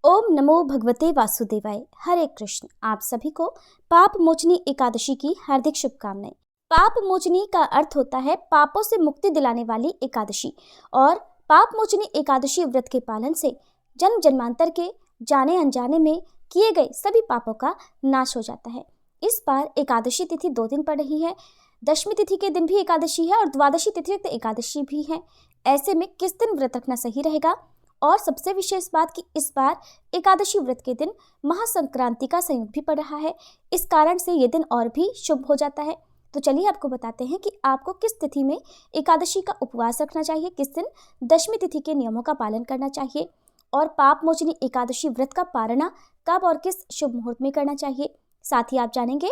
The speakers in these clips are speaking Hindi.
ओम नमो भगवते वासुदेवाय। हरे कृष्ण। आप सभी को पाप मोचनी एकादशी की हार्दिक शुभकामनाएं। पाप मोचनी का अर्थ होता है पापों से मुक्ति दिलाने वाली एकादशी, और पाप मोचनी एकादशी व्रत के पालन से जन्म जन्मांतर के जाने अनजाने में किए गए सभी पापों का नाश हो जाता है। इस बार एकादशी तिथि 2 दिन पड़ रही है। दशमी तिथि के दिन भी एकादशी है और द्वादशी तिथि एकादशी भी है। ऐसे में किस दिन व्रत रखना सही रहेगा? और सबसे विशेष बात कि इस बार एकादशी व्रत के दिन महासंक्रांति का संयोग भी पड़ रहा है। इस कारण से ये दिन और भी शुभ हो जाता है। तो चलिए आपको बताते हैं कि आपको किस तिथि में एकादशी का उपवास रखना चाहिए, किस दिन दशमी तिथि के नियमों का पालन करना चाहिए, और पाप मोचनी एकादशी व्रत का पारणा कब और किस शुभ मुहूर्त में करना चाहिए। साथ ही आप जानेंगे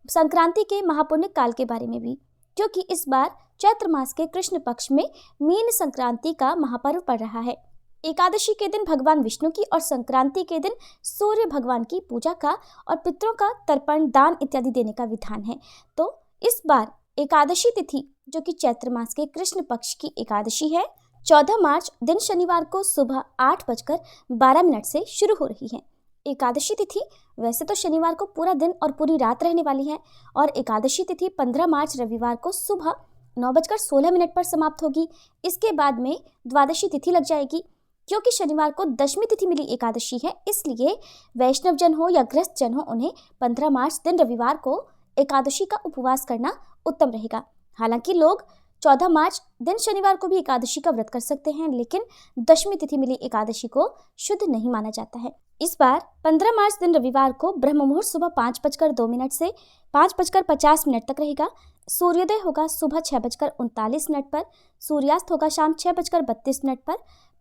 संक्रांति के महापुण्य काल के बारे में भी, क्योंकि इस बार चैत्र मास के कृष्ण पक्ष में मीन संक्रांति का महापर्व पड़ रहा है। एकादशी के दिन भगवान विष्णु की और संक्रांति के दिन सूर्य भगवान की पूजा का और पितरों का तर्पण, दान इत्यादि देने का विधान है। तो इस बार एकादशी तिथि जो कि चैत्र मास के कृष्ण पक्ष की एकादशी है, 14 मार्च दिन शनिवार को सुबह 8:12 से शुरू हो रही है। एकादशी तिथि वैसे तो शनिवार को पूरा दिन और पूरी रात रहने वाली है, और एकादशी तिथि 15 मार्च रविवार को सुबह 9:16 पर समाप्त होगी। इसके बाद में द्वादशी तिथि लग जाएगी। क्योंकि शनिवार को दशमी तिथि मिली एकादशी है, इसलिए वैष्णव जन हो या गृहस्थ जन हो, उन्हें 15 मार्च दिन रविवार को एकादशी का उपवास करना उत्तम रहेगा। हालांकि लोग 14 मार्च दिन शनिवार को भी एकादशी का व्रत कर सकते हैं, लेकिन दशमी तिथि मिली एकादशी को शुद्ध नहीं माना जाता है। इस बार 15 मार्च दिन रविवार को ब्रह्म मुहूर्त सुबह 5:02 से 5:50 तक रहेगा। सूर्योदय होगा सुबह 6:39 पर, सूर्यास्त होगा शाम 6:32 पर।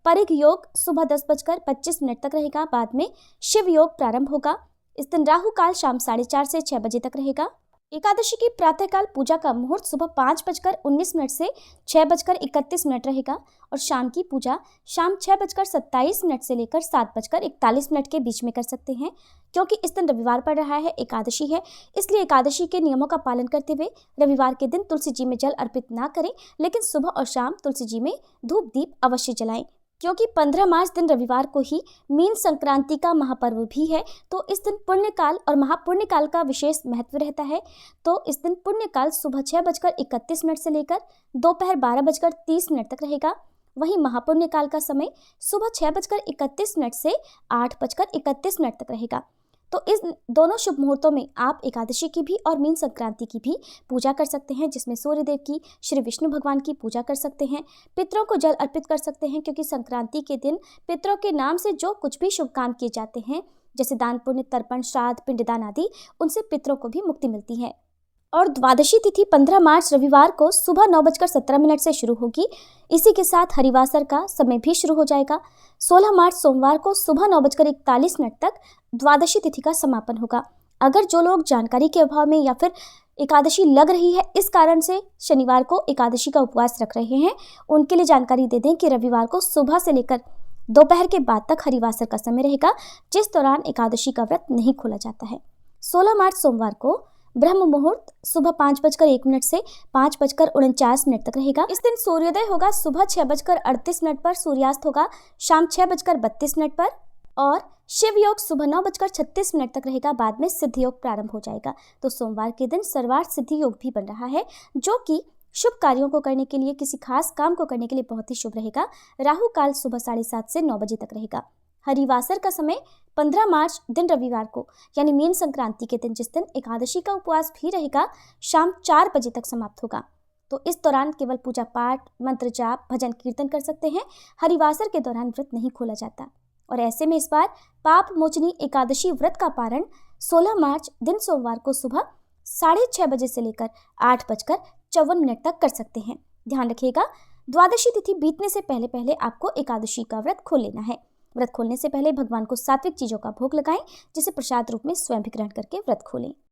परिघ योग सुबह 10:25 तक रहेगा। बाद में शिव योग प्रारंभ होगा। इस दिन राहु काल शाम 4:30 से 6 बजे तक रहेगा। एकादशी की प्रातःकाल पूजा का मुहूर्त सुबह 5:19 से 6:31 रहेगा, और शाम की पूजा शाम 6:27 से लेकर 7:41 के बीच में कर सकते हैं। क्योंकि इस दिन रविवार पड़ रहा है, एकादशी है, इसलिए एकादशी के नियमों का पालन करते हुए रविवार के दिन तुलसी जी में जल अर्पित ना करें, लेकिन सुबह और शाम तुलसी जी में धूप दीप अवश्य जलाएं। क्योंकि 15 मार्च दिन रविवार को ही मीन संक्रांति का महापर्व भी है, तो इस दिन पुण्यकाल और महापुण्यकाल का विशेष महत्व रहता है। तो इस दिन पुण्यकाल सुबह 6:31 से लेकर दोपहर 12:30 तक रहेगा। वहीं महापुण्यकाल का समय सुबह 6:31 से 8:31 तक रहेगा। तो इस दोनों शुभ मुहूर्तों में आप एकादशी की भी और मीन संक्रांति की भी पूजा कर सकते हैं, जिसमें सूर्यदेव की, श्री विष्णु भगवान की पूजा कर सकते हैं, पितरों को जल अर्पित कर सकते हैं। क्योंकि संक्रांति के दिन पितरों के नाम से जो कुछ भी शुभ काम किए जाते हैं, जैसे दान पुण्य, तर्पण, श्राद्ध, पिंडदान आदि, उनसे पितरों को भी मुक्ति मिलती है। और द्वादशी तिथि 15 मार्च रविवार को सुबह 9:17 से शुरू होगी। इसी के साथ हरिवासर का समय भी शुरू हो जाएगा। 16 मार्च सोमवार को सुबह 9:41 तक द्वादशी तिथि का समापन होगा। अगर जो लोग जानकारी के अभाव में या फिर एकादशी लग रही है इस कारण से शनिवार को एकादशी का उपवास रख रहे हैं, उनके लिए जानकारी दे दें कि रविवार को सुबह से लेकर दोपहर के बाद तक हरिवासर का समय रहेगा, जिस दौरान एकादशी का व्रत नहीं खोला जाता है। 16 मार्च सोमवार को ब्रह्म मुहूर्त सुबह 5:01 से 5:49 तक रहेगा। इस दिन सूर्योदय होगा सुबह 6:38 पर, सूर्यास्त होगा शाम 6:32 पर, और शिव योग सुबह 9:36 तक रहेगा। बाद में सिद्ध योग प्रारंभ हो जाएगा। तो सोमवार के दिन सर्वार्थ सिद्धि योग भी बन रहा है, जो कि शुभ कार्यों को करने के लिए, किसी खास काम को करने के लिए बहुत ही शुभ रहेगा। राहु काल सुबह 7:30 से 9 बजे तक रहेगा। हरिवासर का समय 15 मार्च दिन रविवार को, यानी मीन संक्रांति के दिन, जिस दिन एकादशी का उपवास भी रहेगा, शाम 4 बजे तक समाप्त होगा। तो इस दौरान केवल पूजा पाठ, मंत्र जाप, भजन कीर्तन कर सकते हैं। हरिवासर के दौरान व्रत नहीं खोला जाता। और ऐसे में इस बार पाप मोचनी एकादशी व्रत का पारण 16 मार्च दिन सोमवार को सुबह 6:30 बजे से लेकर 8:54 तक कर सकते हैं। ध्यान रखिएगा, द्वादशी तिथि बीतने से पहले पहले आपको एकादशी का व्रत खोल लेना है। व्रत खोलने से पहले भगवान को सात्विक चीजों का भोग लगाएं, जिसे प्रसाद रूप में स्वयं भी ग्रहण करके व्रत खोलें।